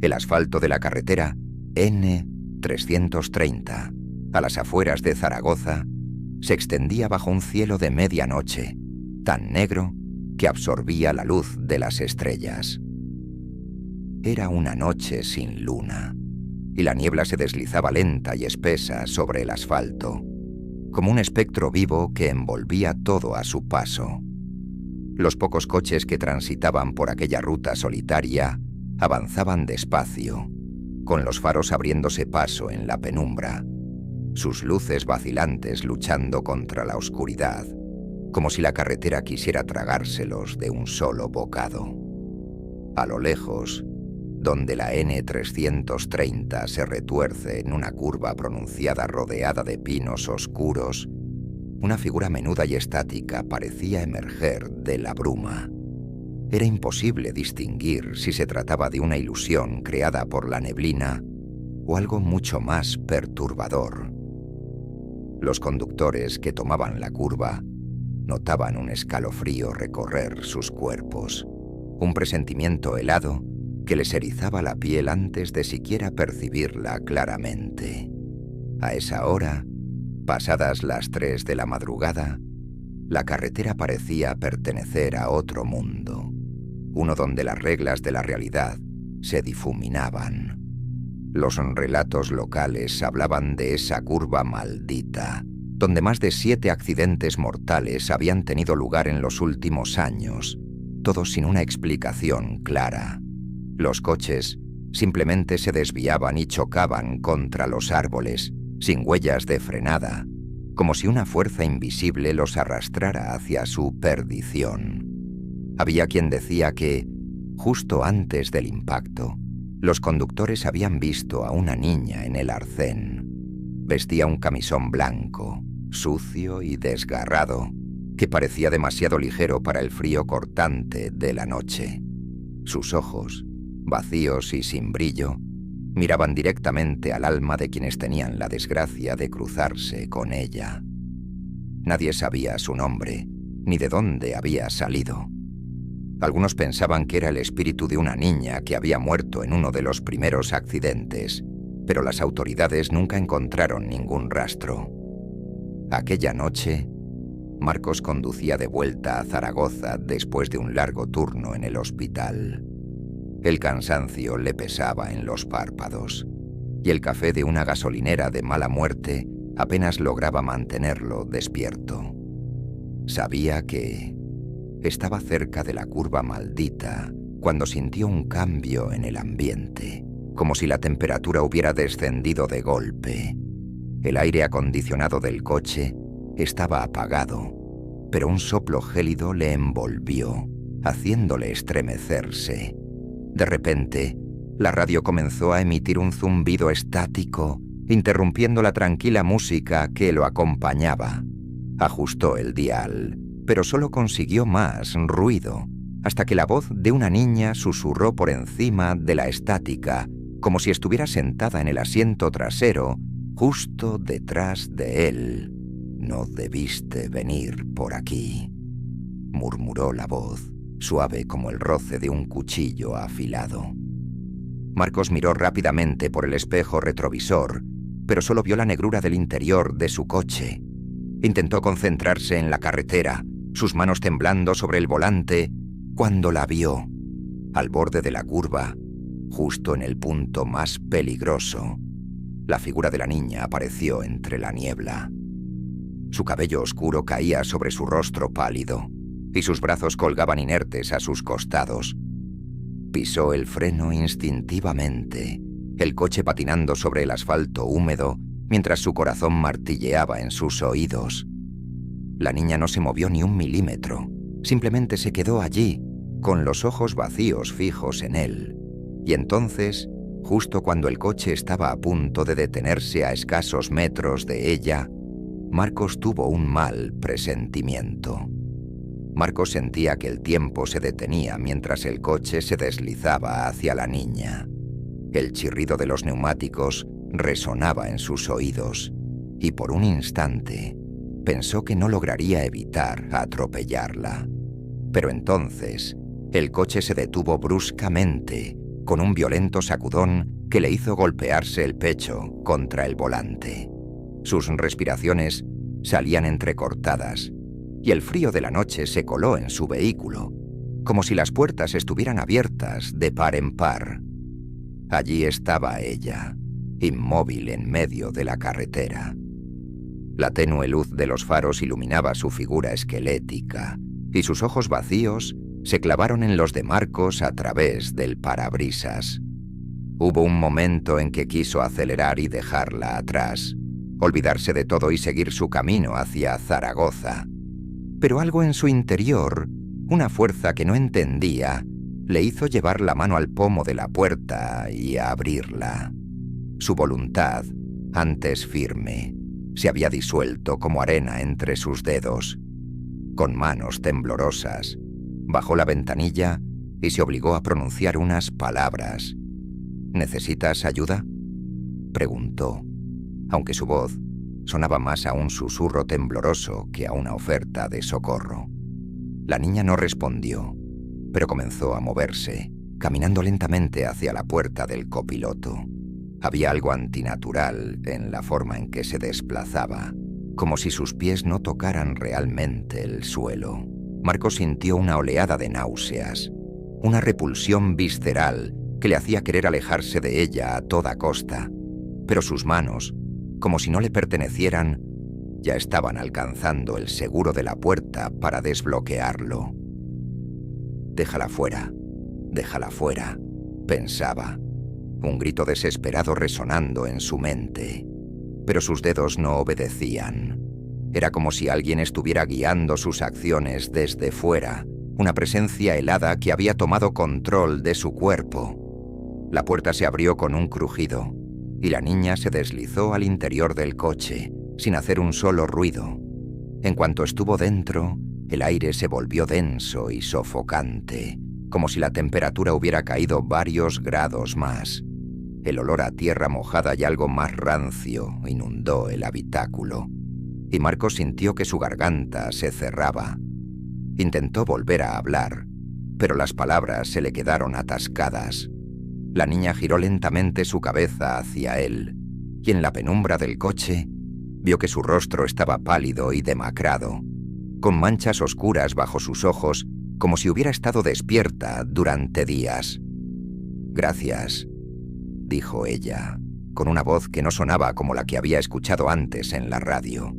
El asfalto de la carretera N330, a las afueras de Zaragoza, se extendía bajo un cielo de medianoche, tan negro que absorbía la luz de las estrellas. Era una noche sin luna, y la niebla se deslizaba lenta y espesa sobre el asfalto, como un espectro vivo que envolvía todo a su paso. Los pocos coches que transitaban por aquella ruta solitaria avanzaban despacio, con los faros abriéndose paso en la penumbra, sus luces vacilantes luchando contra la oscuridad, como si la carretera quisiera tragárselos de un solo bocado. A lo lejos, donde la N330 se retuerce en una curva pronunciada rodeada de pinos oscuros, una figura menuda y estática parecía emerger de la bruma. Era imposible distinguir si se trataba de una ilusión creada por la neblina o algo mucho más perturbador. Los conductores que tomaban la curva notaban un escalofrío recorrer sus cuerpos, un presentimiento helado que les erizaba la piel antes de siquiera percibirla claramente. A esa hora, pasadas las 3 de la madrugada, la carretera parecía pertenecer a otro mundo, uno donde las reglas de la realidad se difuminaban. Los relatos locales hablaban de esa curva maldita, donde más de 7 accidentes mortales habían tenido lugar en los últimos años, todos sin una explicación clara. Los coches simplemente se desviaban y chocaban contra los árboles, sin huellas de frenada, como si una fuerza invisible los arrastrara hacia su perdición. Había quien decía que, justo antes del impacto, los conductores habían visto a una niña en el arcén. Vestía un camisón blanco, sucio y desgarrado, que parecía demasiado ligero para el frío cortante de la noche. Sus ojos, vacíos y sin brillo, miraban directamente al alma de quienes tenían la desgracia de cruzarse con ella. Nadie sabía su nombre, ni de dónde había salido. Algunos pensaban que era el espíritu de una niña que había muerto en uno de los primeros accidentes, pero las autoridades nunca encontraron ningún rastro. Aquella noche, Marcos conducía de vuelta a Zaragoza después de un largo turno en el hospital. El cansancio le pesaba en los párpados, y el café de una gasolinera de mala muerte apenas lograba mantenerlo despierto. Sabía que estaba cerca de la curva maldita cuando sintió un cambio en el ambiente, como si la temperatura hubiera descendido de golpe. El aire acondicionado del coche estaba apagado, pero un soplo gélido le envolvió, haciéndole estremecerse. De repente, la radio comenzó a emitir un zumbido estático, interrumpiendo la tranquila música que lo acompañaba. Ajustó el dial, pero solo consiguió más ruido, hasta que la voz de una niña susurró por encima de la estática, como si estuviera sentada en el asiento trasero, justo detrás de él. «No debiste venir por aquí», murmuró la voz, suave como el roce de un cuchillo afilado. Marcos miró rápidamente por el espejo retrovisor, pero solo vio la negrura del interior de su coche. Intentó concentrarse en la carretera, sus manos temblando sobre el volante, cuando la vio, al borde de la curva, justo en el punto más peligroso. La figura de la niña apareció entre la niebla. Su cabello oscuro caía sobre su rostro pálido, y sus brazos colgaban inertes a sus costados. Pisó el freno instintivamente, el coche patinando sobre el asfalto húmedo, mientras su corazón martilleaba en sus oídos. La niña no se movió ni un milímetro, simplemente se quedó allí, con los ojos vacíos fijos en él. Y entonces, justo cuando el coche estaba a punto de detenerse a escasos metros de ella, Marcos tuvo un mal presentimiento. Marcos sentía que el tiempo se detenía mientras el coche se deslizaba hacia la niña. El chirrido de los neumáticos resonaba en sus oídos, y por un instante pensó que no lograría evitar atropellarla. Pero entonces, el coche se detuvo bruscamente, con un violento sacudón que le hizo golpearse el pecho contra el volante. Sus respiraciones salían entrecortadas y el frío de la noche se coló en su vehículo, como si las puertas estuvieran abiertas de par en par. Allí estaba ella, inmóvil en medio de la carretera. La tenue luz de los faros iluminaba su figura esquelética y sus ojos vacíos se clavaron en los de Marcos a través del parabrisas. Hubo un momento en que quiso acelerar y dejarla atrás, olvidarse de todo y seguir su camino hacia Zaragoza. Pero algo en su interior, una fuerza que no entendía, le hizo llevar la mano al pomo de la puerta y abrirla. Su voluntad, antes firme, se había disuelto como arena entre sus dedos. Con manos temblorosas, bajó la ventanilla y se obligó a pronunciar unas palabras. «¿Necesitas ayuda?», preguntó, aunque su voz sonaba más a un susurro tembloroso que a una oferta de socorro. La niña no respondió, pero comenzó a moverse, caminando lentamente hacia la puerta del copiloto. Había algo antinatural en la forma en que se desplazaba, como si sus pies no tocaran realmente el suelo. Marcos sintió una oleada de náuseas, una repulsión visceral que le hacía querer alejarse de ella a toda costa, pero sus manos, como si no le pertenecieran, ya estaban alcanzando el seguro de la puerta para desbloquearlo. «Déjala fuera, pensaba, un grito desesperado resonando en su mente. Pero sus dedos no obedecían. Era como si alguien estuviera guiando sus acciones desde fuera, una presencia helada que había tomado control de su cuerpo. La puerta se abrió con un crujido, y la niña se deslizó al interior del coche, sin hacer un solo ruido. En cuanto estuvo dentro, el aire se volvió denso y sofocante, como si la temperatura hubiera caído varios grados más. El olor a tierra mojada y algo más rancio inundó el habitáculo, y Marcos sintió que su garganta se cerraba. Intentó volver a hablar, pero las palabras se le quedaron atascadas. La niña giró lentamente su cabeza hacia él, y en la penumbra del coche vio que su rostro estaba pálido y demacrado, con manchas oscuras bajo sus ojos, como si hubiera estado despierta durante días. «Gracias», dijo ella, con una voz que no sonaba como la que había escuchado antes en la radio.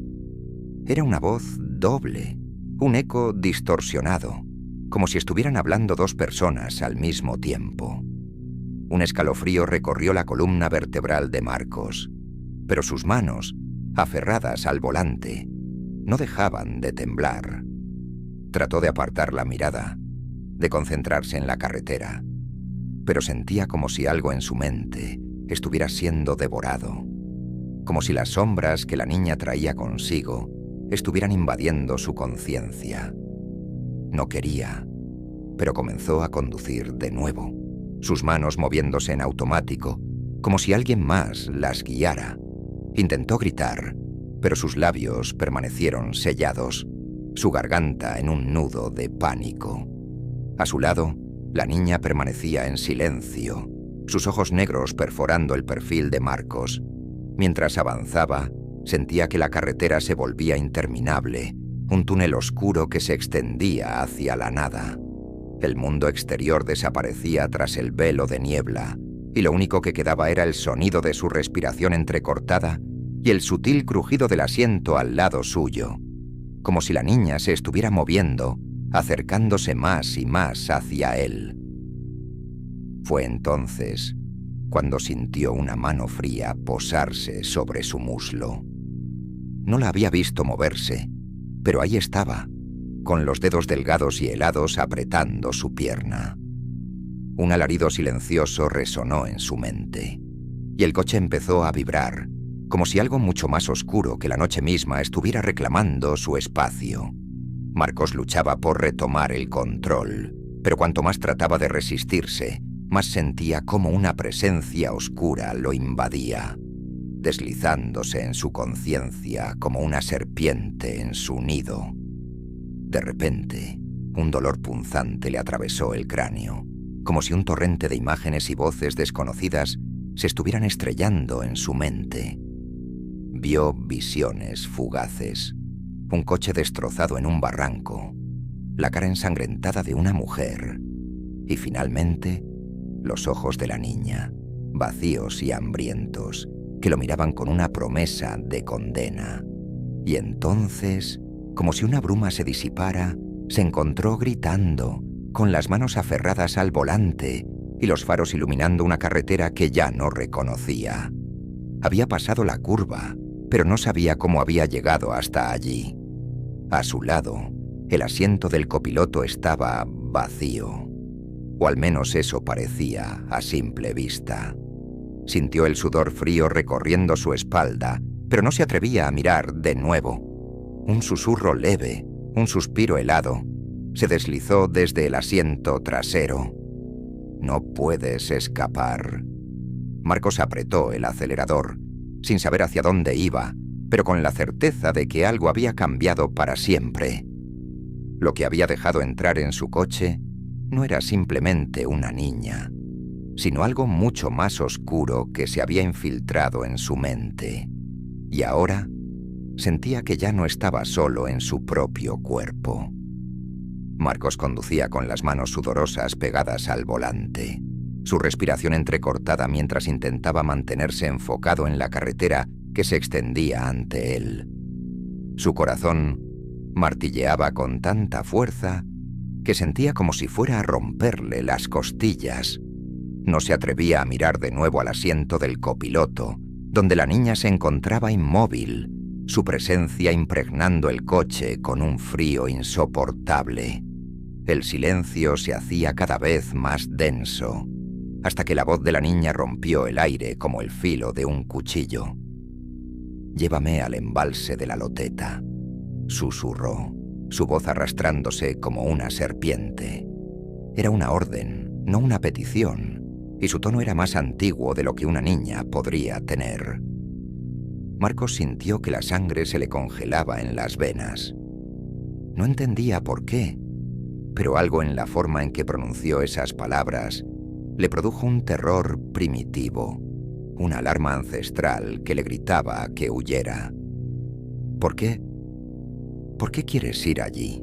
Era una voz doble, un eco distorsionado, como si estuvieran hablando dos personas al mismo tiempo. Un escalofrío recorrió la columna vertebral de Marcos, pero sus manos, aferradas al volante, no dejaban de temblar. Trató de apartar la mirada, de concentrarse en la carretera, pero sentía como si algo en su mente estuviera siendo devorado, como si las sombras que la niña traía consigo estuvieran invadiendo su conciencia. No quería, pero comenzó a conducir de nuevo, sus manos moviéndose en automático, como si alguien más las guiara. Intentó gritar, pero sus labios permanecieron sellados, su garganta en un nudo de pánico. A su lado, la niña permanecía en silencio, sus ojos negros perforando el perfil de Marcos. Mientras avanzaba, sentía que la carretera se volvía interminable, un túnel oscuro que se extendía hacia la nada. El mundo exterior desaparecía tras el velo de niebla, y lo único que quedaba era el sonido de su respiración entrecortada y el sutil crujido del asiento al lado suyo, como si la niña se estuviera moviendo, acercándose más y más hacia él. Fue entonces cuando sintió una mano fría posarse sobre su muslo. No la había visto moverse, pero ahí estaba, con los dedos delgados y helados apretando su pierna. Un alarido silencioso resonó en su mente, y el coche empezó a vibrar, como si algo mucho más oscuro que la noche misma estuviera reclamando su espacio. Marcos luchaba por retomar el control, pero cuanto más trataba de resistirse, más sentía como una presencia oscura lo invadía, deslizándose en su conciencia como una serpiente en su nido. De repente, un dolor punzante le atravesó el cráneo, como si un torrente de imágenes y voces desconocidas se estuvieran estrellando en su mente. Vio visiones fugaces, un coche destrozado en un barranco, la cara ensangrentada de una mujer y finalmente los ojos de la niña, vacíos y hambrientos, que lo miraban con una promesa de condena. Y entonces, como si una bruma se disipara, se encontró gritando, con las manos aferradas al volante y los faros iluminando una carretera que ya no reconocía. Había pasado la curva, pero no sabía cómo había llegado hasta allí. A su lado, el asiento del copiloto estaba vacío, o al menos eso parecía a simple vista. Sintió el sudor frío recorriendo su espalda, pero no se atrevía a mirar de nuevo. Un susurro leve, un suspiro helado, se deslizó desde el asiento trasero. «No puedes escapar». Marcos apretó el acelerador, sin saber hacia dónde iba, pero con la certeza de que algo había cambiado para siempre. Lo que había dejado entrar en su coche no era simplemente una niña, sino algo mucho más oscuro que se había infiltrado en su mente. Y ahora sentía que ya no estaba solo en su propio cuerpo. Marcos conducía con las manos sudorosas pegadas al volante, su respiración entrecortada mientras intentaba mantenerse enfocado en la carretera que se extendía ante él. Su corazón martilleaba con tanta fuerza que sentía como si fuera a romperle las costillas. No se atrevía a mirar de nuevo al asiento del copiloto, donde la niña se encontraba inmóvil, su presencia impregnando el coche con un frío insoportable. El silencio se hacía cada vez más denso, hasta que la voz de la niña rompió el aire como el filo de un cuchillo. «Llévame al embalse de la Loteta», susurró, su voz arrastrándose como una serpiente. Era una orden, no una petición, y su tono era más antiguo de lo que una niña podría tener. Marcos sintió que la sangre se le congelaba en las venas. No entendía por qué, pero algo en la forma en que pronunció esas palabras le produjo un terror primitivo, una alarma ancestral que le gritaba que huyera. «¿Por qué? ¿Por qué quieres ir allí?»,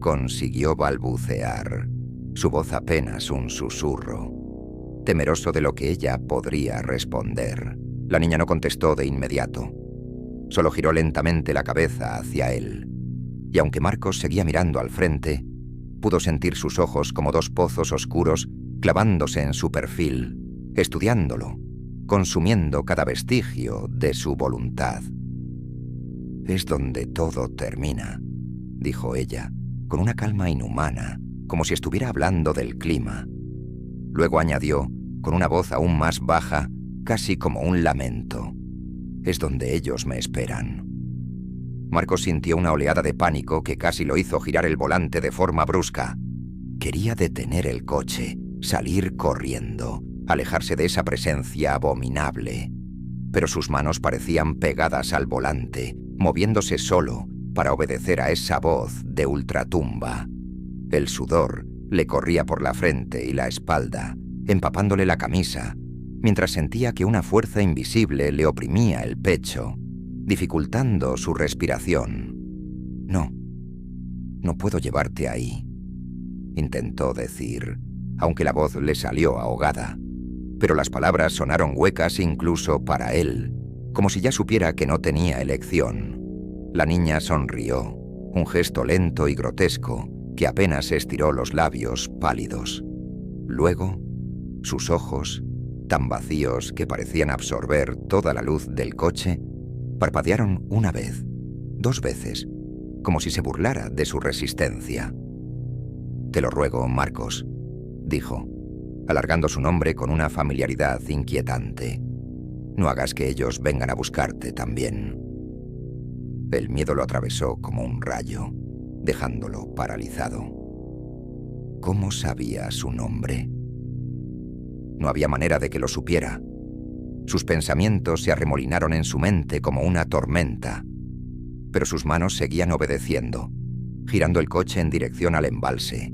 consiguió balbucear, su voz apenas un susurro, temeroso de lo que ella podría responder. La niña no contestó de inmediato, solo giró lentamente la cabeza hacia él, y aunque Marcos seguía mirando al frente, pudo sentir sus ojos como dos pozos oscuros clavándose en su perfil, estudiándolo, consumiendo cada vestigio de su voluntad. «Es donde todo termina», dijo ella, con una calma inhumana, como si estuviera hablando del clima. Luego añadió, con una voz aún más baja, casi como un lamento: «Es donde ellos me esperan». Marcos sintió una oleada de pánico que casi lo hizo girar el volante de forma brusca. Quería detener el coche, salir corriendo, alejarse de esa presencia abominable. Pero sus manos parecían pegadas al volante, moviéndose solo para obedecer a esa voz de ultratumba. El sudor le corría por la frente y la espalda, empapándole la camisa, mientras sentía que una fuerza invisible le oprimía el pecho, dificultando su respiración. No puedo llevarte ahí», intentó decir, aunque la voz le salió ahogada. Pero las palabras sonaron huecas incluso para él, como si ya supiera que no tenía elección. La niña sonrió, un gesto lento y grotesco que apenas estiró los labios pálidos. Luego, sus ojos, tan vacíos que parecían absorber toda la luz del coche, parpadearon una vez, 2 veces, como si se burlara de su resistencia. «Te lo ruego, Marcos», dijo, alargando su nombre con una familiaridad inquietante. «No hagas que ellos vengan a buscarte también». El miedo lo atravesó como un rayo, dejándolo paralizado. ¿Cómo sabía su nombre? No había manera de que lo supiera. Sus pensamientos se arremolinaron en su mente como una tormenta, pero sus manos seguían obedeciendo, girando el coche en dirección al embalse.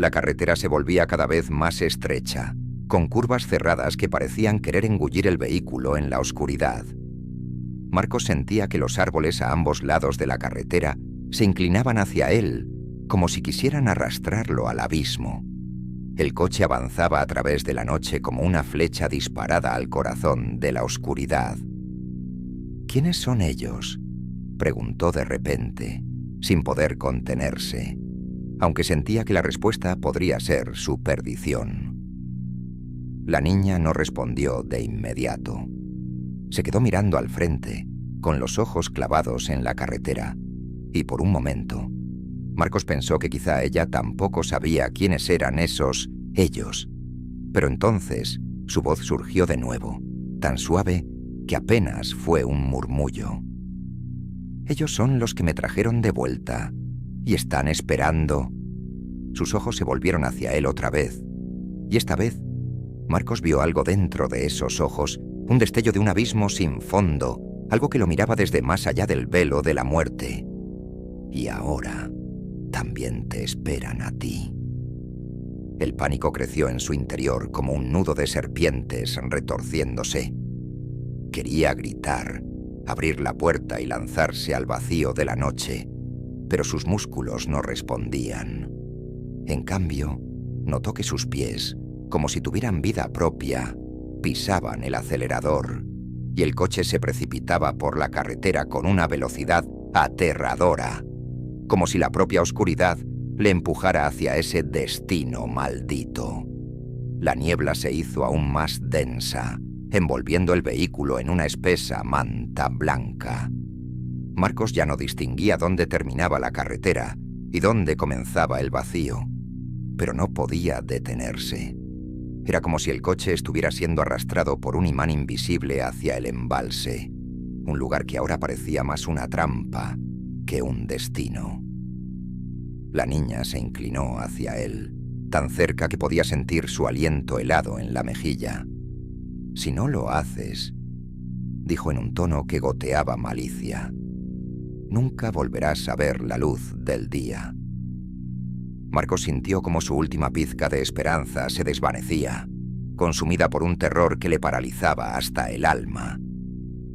La carretera se volvía cada vez más estrecha, con curvas cerradas que parecían querer engullir el vehículo en la oscuridad. Marcos sentía que los árboles a ambos lados de la carretera se inclinaban hacia él, como si quisieran arrastrarlo al abismo. El coche avanzaba a través de la noche como una flecha disparada al corazón de la oscuridad. ¿Quiénes son ellos?, preguntó de repente, sin poder contenerse, aunque sentía que la respuesta podría ser su perdición. La niña no respondió de inmediato. Se quedó mirando al frente, con los ojos clavados en la carretera, y por un momento, Marcos pensó que quizá ella tampoco sabía quiénes eran esos ellos. Pero entonces su voz surgió de nuevo, tan suave que apenas fue un murmullo. Ellos son los que me trajeron de vuelta y están esperando. Sus ojos se volvieron hacia él otra vez, y esta vez Marcos vio algo dentro de esos ojos, un destello de un abismo sin fondo, algo que lo miraba desde más allá del velo de la muerte. Y ahora también te esperan a ti. El pánico creció en su interior como un nudo de serpientes retorciéndose. Quería gritar, abrir la puerta y lanzarse al vacío de la noche, pero sus músculos no respondían. En cambio, notó que sus pies, como si tuvieran vida propia, pisaban el acelerador, y el coche se precipitaba por la carretera con una velocidad aterradora, como si la propia oscuridad le empujara hacia ese destino maldito. La niebla se hizo aún más densa, envolviendo el vehículo en una espesa manta blanca. Marcos ya no distinguía dónde terminaba la carretera y dónde comenzaba el vacío, pero no podía detenerse. Era como si el coche estuviera siendo arrastrado por un imán invisible hacia el embalse, un lugar que ahora parecía más una trampa que un destino. La niña se inclinó hacia él, tan cerca que podía sentir su aliento helado en la mejilla. «Si no lo haces», dijo en un tono que goteaba malicia, «nunca volverás a ver la luz del día». Marcos sintió como su última pizca de esperanza se desvanecía, consumida por un terror que le paralizaba hasta el alma.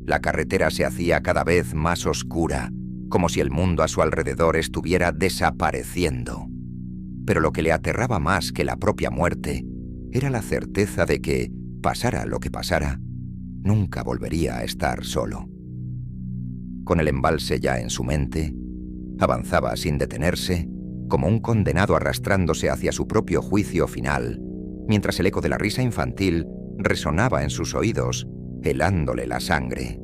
La carretera se hacía cada vez más oscura, como si el mundo a su alrededor estuviera desapareciendo. Pero lo que le aterraba más que la propia muerte era la certeza de que, pasara lo que pasara, nunca volvería a estar solo. Con el embalse ya en su mente, avanzaba sin detenerse, como un condenado arrastrándose hacia su propio juicio final, mientras el eco de la risa infantil resonaba en sus oídos, helándole la sangre.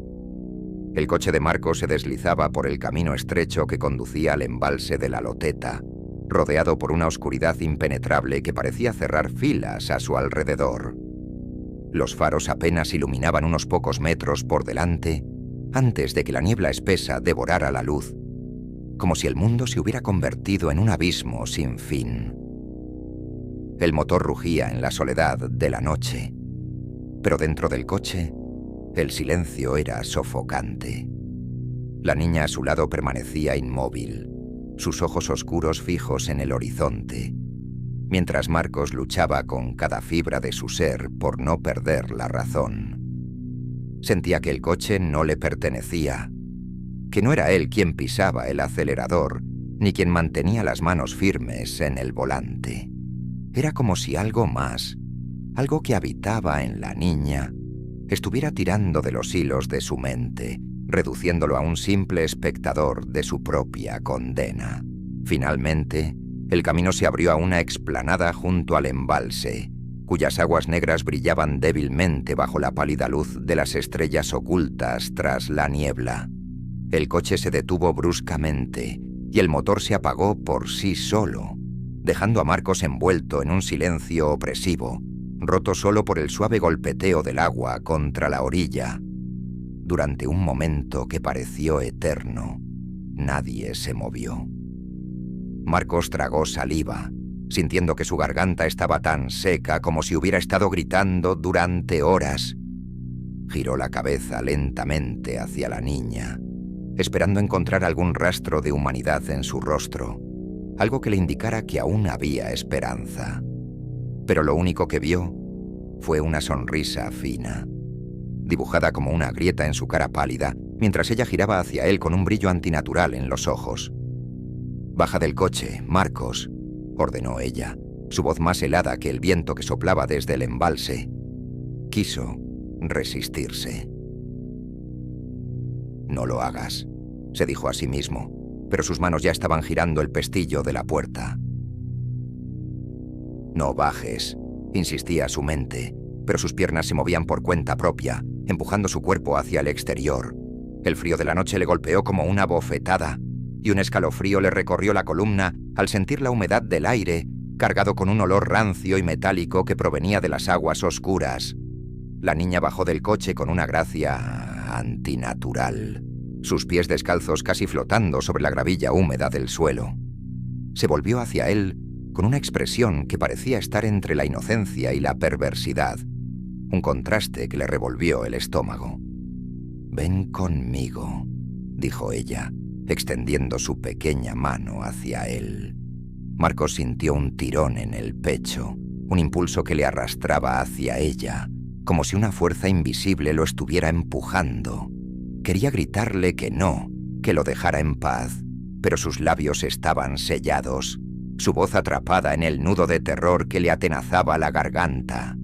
El coche de Marcos se deslizaba por el camino estrecho que conducía al embalse de la Loteta, rodeado por una oscuridad impenetrable que parecía cerrar filas a su alrededor. Los faros apenas iluminaban unos pocos metros por delante antes de que la niebla espesa devorara la luz, como si el mundo se hubiera convertido en un abismo sin fin. El motor rugía en la soledad de la noche, pero dentro del coche el silencio era sofocante. La niña a su lado permanecía inmóvil, sus ojos oscuros fijos en el horizonte, mientras Marcos luchaba con cada fibra de su ser por no perder la razón. Sentía que el coche no le pertenecía, que no era él quien pisaba el acelerador, ni quien mantenía las manos firmes en el volante. Era como si algo más, algo que habitaba en la niña, estuviera tirando de los hilos de su mente, reduciéndolo a un simple espectador de su propia condena. Finalmente, el camino se abrió a una explanada junto al embalse, cuyas aguas negras brillaban débilmente bajo la pálida luz de las estrellas ocultas tras la niebla. El coche se detuvo bruscamente y el motor se apagó por sí solo, dejando a Marcos envuelto en un silencio opresivo, roto solo por el suave golpeteo del agua contra la orilla. Durante un momento que pareció eterno, nadie se movió. Marcos tragó saliva, sintiendo que su garganta estaba tan seca como si hubiera estado gritando durante horas. Giró la cabeza lentamente hacia la niña, esperando encontrar algún rastro de humanidad en su rostro, algo que le indicara que aún había esperanza. Pero lo único que vio fue una sonrisa fina, dibujada como una grieta en su cara pálida, mientras ella giraba hacia él con un brillo antinatural en los ojos. «Baja del coche, Marcos», ordenó ella, su voz más helada que el viento que soplaba desde el embalse. Quiso resistirse. «No lo hagas», se dijo a sí mismo, pero sus manos ya estaban girando el pestillo de la puerta. «No bajes», insistía su mente, pero sus piernas se movían por cuenta propia, empujando su cuerpo hacia el exterior. El frío de la noche le golpeó como una bofetada, y un escalofrío le recorrió la columna al sentir la humedad del aire, cargado con un olor rancio y metálico que provenía de las aguas oscuras. La niña bajó del coche con una gracia antinatural, sus pies descalzos casi flotando sobre la gravilla húmeda del suelo. Se volvió hacia él con una expresión que parecía estar entre la inocencia y la perversidad, un contraste que le revolvió el estómago. «Ven conmigo», dijo ella, extendiendo su pequeña mano hacia él. Marcos sintió un tirón en el pecho, un impulso que le arrastraba hacia ella, como si una fuerza invisible lo estuviera empujando. Quería gritarle que no, que lo dejara en paz, pero sus labios estaban sellados, su voz atrapada en el nudo de terror que le atenazaba la garganta.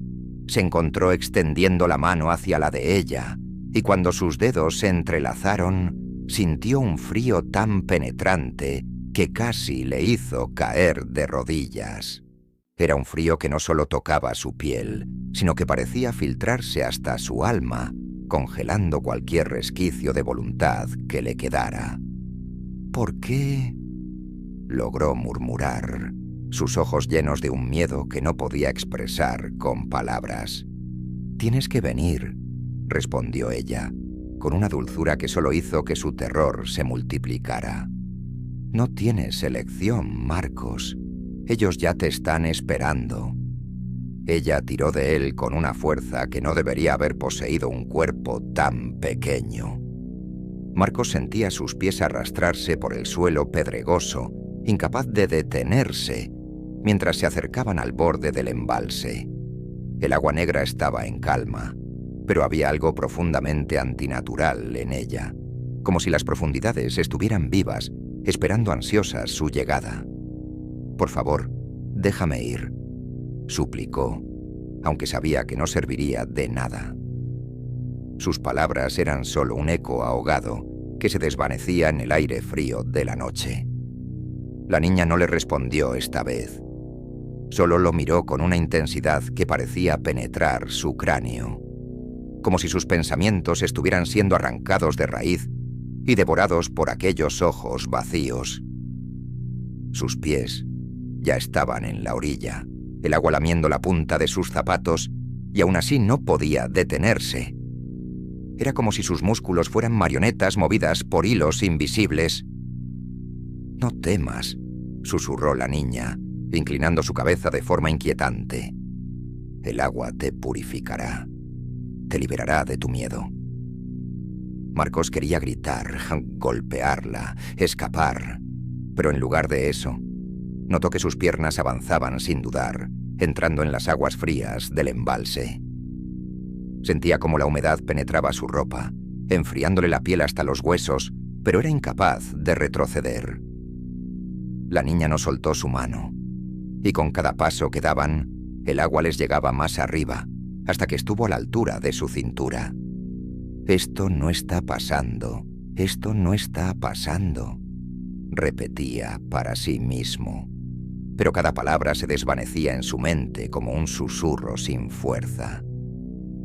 Se encontró extendiendo la mano hacia la de ella, y cuando sus dedos se entrelazaron, sintió un frío tan penetrante que casi le hizo caer de rodillas. Era un frío que no solo tocaba su piel, sino que parecía filtrarse hasta su alma, congelando cualquier resquicio de voluntad que le quedara. «¿Por qué?», logró murmurar, sus ojos llenos de un miedo que no podía expresar con palabras. «Tienes que venir», respondió ella, con una dulzura que solo hizo que su terror se multiplicara. «No tienes elección, Marcos. Ellos ya te están esperando». Ella tiró de él con una fuerza que no debería haber poseído un cuerpo tan pequeño. Marcos sentía sus pies arrastrarse por el suelo pedregoso, incapaz de detenerse, mientras se acercaban al borde del embalse. El agua negra estaba en calma, pero había algo profundamente antinatural en ella, como si las profundidades estuvieran vivas, esperando ansiosas su llegada. «Por favor, déjame ir», suplicó, aunque sabía que no serviría de nada. Sus palabras eran solo un eco ahogado que se desvanecía en el aire frío de la noche. La niña no le respondió esta vez. Solo lo miró con una intensidad que parecía penetrar su cráneo, como si sus pensamientos estuvieran siendo arrancados de raíz y devorados por aquellos ojos vacíos. Sus pies ya estaban en la orilla, el agua lamiendo la punta de sus zapatos, y aún así no podía detenerse. Era como si sus músculos fueran marionetas movidas por hilos invisibles. «No temas», susurró la niña, inclinando su cabeza de forma inquietante. «El agua te purificará, te liberará de tu miedo». Marcos quería gritar, golpearla, escapar, pero en lugar de eso, notó que sus piernas avanzaban sin dudar, entrando en las aguas frías del embalse. Sentía como la humedad penetraba su ropa, enfriándole la piel hasta los huesos, pero era incapaz de retroceder. La niña no soltó su mano, y con cada paso que daban, el agua les llegaba más arriba, hasta que estuvo a la altura de su cintura. «Esto no está pasando, esto no está pasando», repetía para sí mismo, pero cada palabra se desvanecía en su mente como un susurro sin fuerza.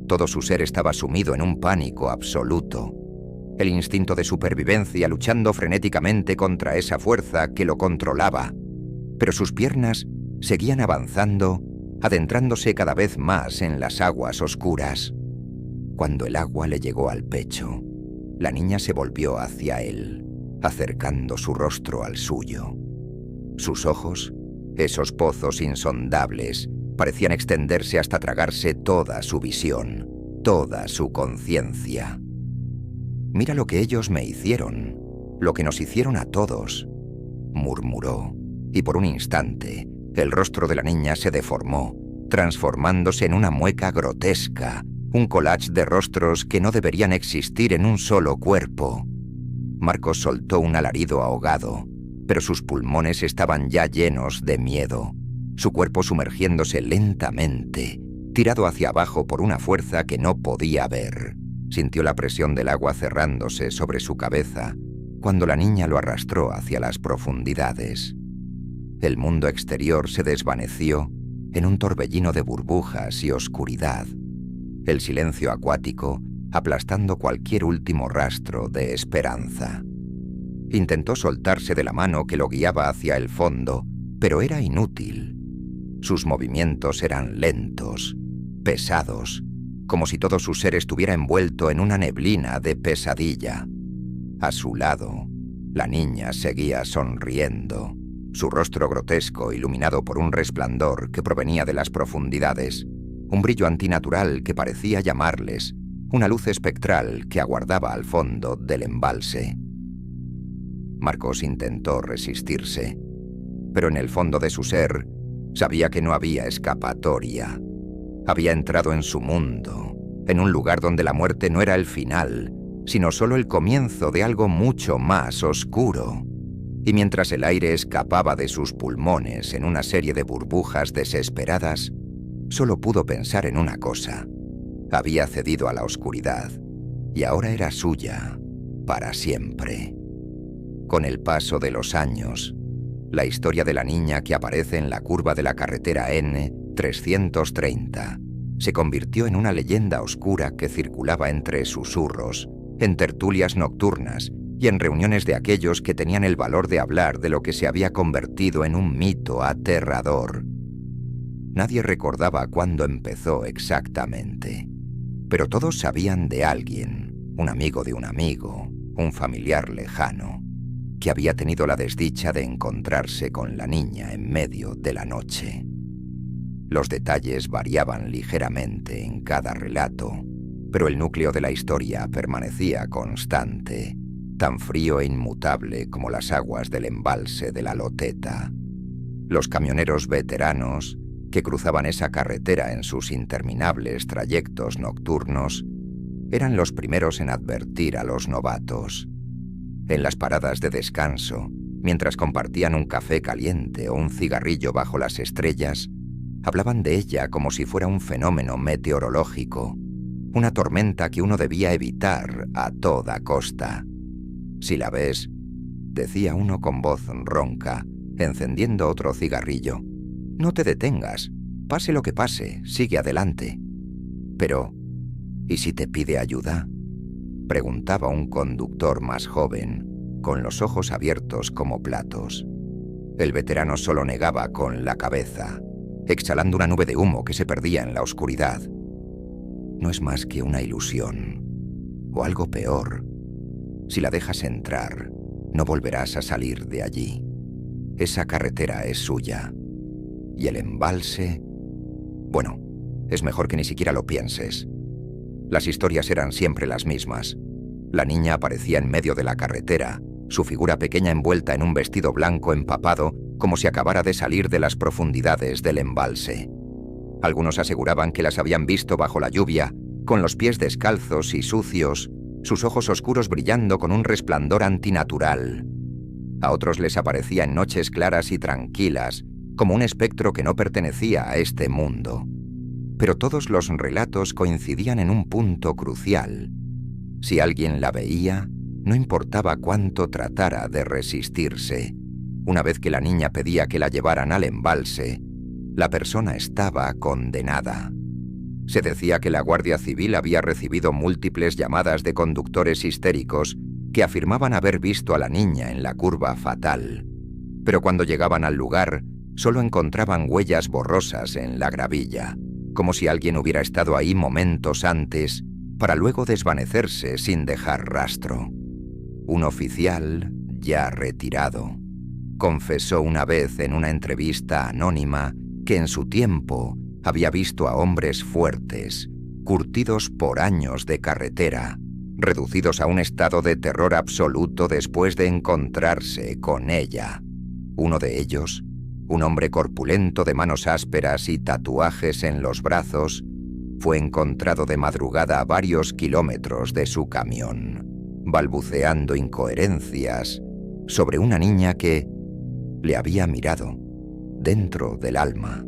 Todo su ser estaba sumido en un pánico absoluto, el instinto de supervivencia luchando frenéticamente contra esa fuerza que lo controlaba, pero sus piernas seguían avanzando, adentrándose cada vez más en las aguas oscuras. Cuando el agua le llegó al pecho, la niña se volvió hacia él, acercando su rostro al suyo. Sus ojos, esos pozos insondables, parecían extenderse hasta tragarse toda su visión, toda su conciencia. «Mira lo que ellos me hicieron, lo que nos hicieron a todos», murmuró, y por un instante el rostro de la niña se deformó, transformándose en una mueca grotesca, un collage de rostros que no deberían existir en un solo cuerpo. Marcos soltó un alarido ahogado, pero sus pulmones estaban ya llenos de miedo, su cuerpo sumergiéndose lentamente, tirado hacia abajo por una fuerza que no podía ver. Sintió la presión del agua cerrándose sobre su cabeza cuando la niña lo arrastró hacia las profundidades. El mundo exterior se desvaneció en un torbellino de burbujas y oscuridad, el silencio acuático aplastando cualquier último rastro de esperanza. Intentó soltarse de la mano que lo guiaba hacia el fondo, pero era inútil. Sus movimientos eran lentos, pesados, como si todo su ser estuviera envuelto en una neblina de pesadilla. A su lado, la niña seguía sonriendo, su rostro grotesco iluminado por un resplandor que provenía de las profundidades, un brillo antinatural que parecía llamarles, una luz espectral que aguardaba al fondo del embalse. Marcos intentó resistirse, pero en el fondo de su ser sabía que no había escapatoria. Había entrado en su mundo, en un lugar donde la muerte no era el final, sino solo el comienzo de algo mucho más oscuro. Y mientras el aire escapaba de sus pulmones en una serie de burbujas desesperadas, solo pudo pensar en una cosa. Había cedido a la oscuridad, y ahora era suya, para siempre. Con el paso de los años, la historia de la niña que aparece en la curva de la carretera N330 se convirtió en una leyenda oscura que circulaba entre susurros, en tertulias nocturnas y en reuniones de aquellos que tenían el valor de hablar de lo que se había convertido en un mito aterrador. Nadie recordaba cuándo empezó exactamente, pero todos sabían de alguien, un amigo de un amigo, un familiar lejano, que había tenido la desdicha de encontrarse con la niña en medio de la noche. Los detalles variaban ligeramente en cada relato, pero el núcleo de la historia permanecía constante, tan frío e inmutable como las aguas del embalse de la Loteta. Los camioneros veteranos, que cruzaban esa carretera en sus interminables trayectos nocturnos, eran los primeros en advertir a los novatos. En las paradas de descanso, mientras compartían un café caliente o un cigarrillo bajo las estrellas, hablaban de ella como si fuera un fenómeno meteorológico, una tormenta que uno debía evitar a toda costa. «Si la ves», decía uno con voz ronca, encendiendo otro cigarrillo, «no te detengas, pase lo que pase, sigue adelante». «Pero, ¿y si te pide ayuda?», preguntaba un conductor más joven, con los ojos abiertos como platos. El veterano solo negaba con la cabeza, exhalando una nube de humo que se perdía en la oscuridad. «No es más que una ilusión, o algo peor. Si la dejas entrar, no volverás a salir de allí. Esa carretera es suya. Y el embalse... Bueno, es mejor que ni siquiera lo pienses». Las historias eran siempre las mismas. La niña aparecía en medio de la carretera, su figura pequeña envuelta en un vestido blanco empapado, como si acabara de salir de las profundidades del embalse. Algunos aseguraban que las habían visto bajo la lluvia, con los pies descalzos y sucios, sus ojos oscuros brillando con un resplandor antinatural. A otros les aparecía en noches claras y tranquilas, como un espectro que no pertenecía a este mundo. Pero todos los relatos coincidían en un punto crucial. Si alguien la veía, no importaba cuánto tratara de resistirse. Una vez que la niña pedía que la llevaran al embalse, la persona estaba condenada. Se decía que la Guardia Civil había recibido múltiples llamadas de conductores histéricos que afirmaban haber visto a la niña en la curva fatal. Pero cuando llegaban al lugar, solo encontraban huellas borrosas en la gravilla, como si alguien hubiera estado ahí momentos antes, para luego desvanecerse sin dejar rastro. Un oficial, ya retirado, confesó una vez en una entrevista anónima que en su tiempo había visto a hombres fuertes, curtidos por años de carretera, reducidos a un estado de terror absoluto después de encontrarse con ella. Uno de ellos, Un hombre corpulento de manos ásperas y tatuajes en los brazos fue encontrado de madrugada a varios kilómetros de su camión, balbuceando incoherencias sobre una niña que le había mirado dentro del alma.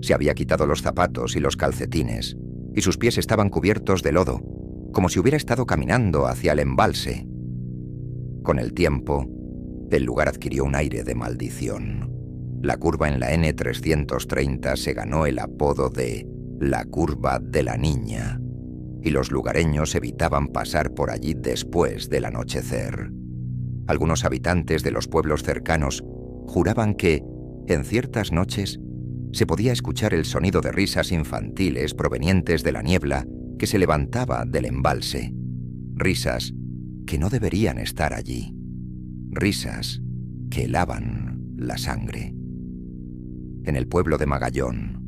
Se había quitado los zapatos y los calcetines, y sus pies estaban cubiertos de lodo, como si hubiera estado caminando hacia el embalse. Con el tiempo, el lugar adquirió un aire de maldición. La curva en la N330 se ganó el apodo de la curva de la niña, y los lugareños evitaban pasar por allí después del anochecer. Algunos habitantes de los pueblos cercanos juraban que, en ciertas noches, se podía escuchar el sonido de risas infantiles provenientes de la niebla que se levantaba del embalse. Risas que no deberían estar allí. Risas que helaban la sangre. En el pueblo de Magallón,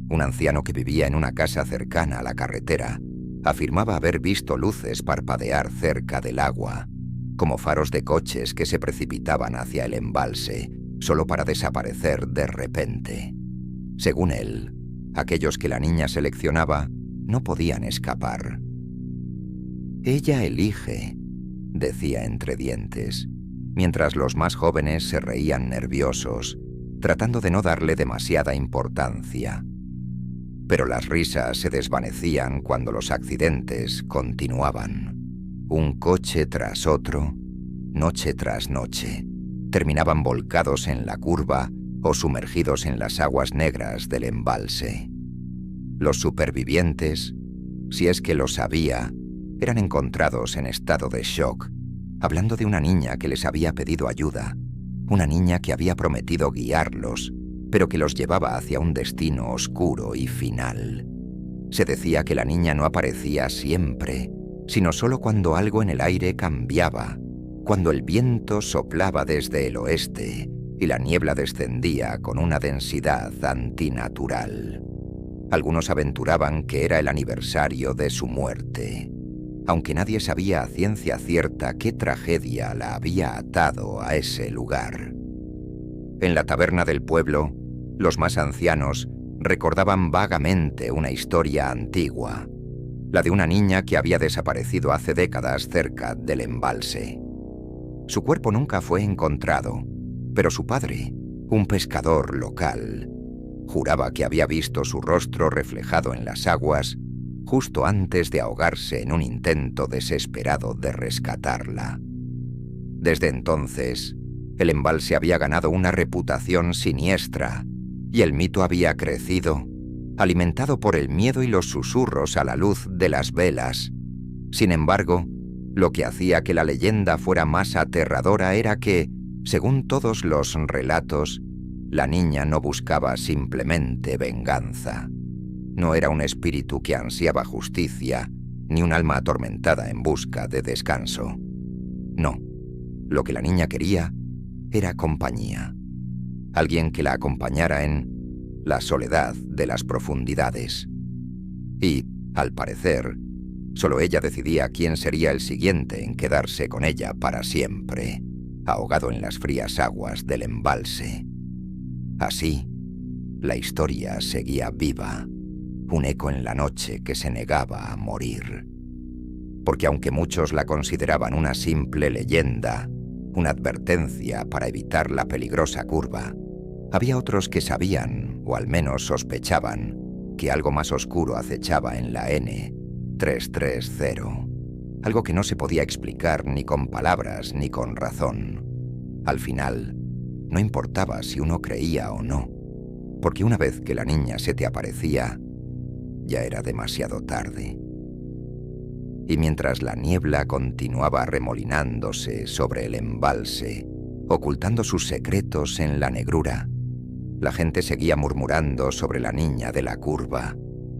un anciano que vivía en una casa cercana a la carretera afirmaba haber visto luces parpadear cerca del agua, como faros de coches que se precipitaban hacia el embalse, solo para desaparecer de repente. Según él, aquellos que la niña seleccionaba no podían escapar. «Ella elige», decía entre dientes, mientras los más jóvenes se reían nerviosos, tratando de no darle demasiada importancia. Pero las risas se desvanecían cuando los accidentes continuaban. Un coche tras otro, noche tras noche, terminaban volcados en la curva o sumergidos en las aguas negras del embalse. Los supervivientes, si es que los había, eran encontrados en estado de shock, hablando de una niña que les había pedido ayuda, una niña que había prometido guiarlos, pero que los llevaba hacia un destino oscuro y final. Se decía que la niña no aparecía siempre, sino solo cuando algo en el aire cambiaba, cuando el viento soplaba desde el oeste y la niebla descendía con una densidad antinatural. Algunos aventuraban que era el aniversario de su muerte, aunque nadie sabía a ciencia cierta qué tragedia la había atado a ese lugar. En la taberna del pueblo, los más ancianos recordaban vagamente una historia antigua, la de una niña que había desaparecido hace décadas cerca del embalse. Su cuerpo nunca fue encontrado, pero su padre, un pescador local, juraba que había visto su rostro reflejado en las aguas justo antes de ahogarse en un intento desesperado de rescatarla. Desde entonces, el embalse había ganado una reputación siniestra y el mito había crecido, alimentado por el miedo y los susurros a la luz de las velas. Sin embargo, lo que hacía que la leyenda fuera más aterradora era que, según todos los relatos, la niña no buscaba simplemente venganza. No era un espíritu que ansiaba justicia, ni un alma atormentada en busca de descanso. No, lo que la niña quería era compañía. Alguien que la acompañara en la soledad de las profundidades. Y, al parecer, solo ella decidía quién sería el siguiente en quedarse con ella para siempre, ahogado en las frías aguas del embalse. Así, la historia seguía viva, un eco en la noche que se negaba a morir. Porque aunque muchos la consideraban una simple leyenda, una advertencia para evitar la peligrosa curva, había otros que sabían, o al menos sospechaban, que algo más oscuro acechaba en la N330, algo que no se podía explicar ni con palabras ni con razón. Al final, no importaba si uno creía o no, porque una vez que la niña se te aparecía, ya era demasiado tarde. Y mientras la niebla continuaba remolinándose sobre el embalse, ocultando sus secretos en la negrura, la gente seguía murmurando sobre la niña de la curva,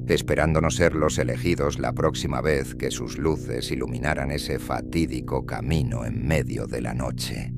esperando no ser los elegidos la próxima vez que sus luces iluminaran ese fatídico camino en medio de la noche.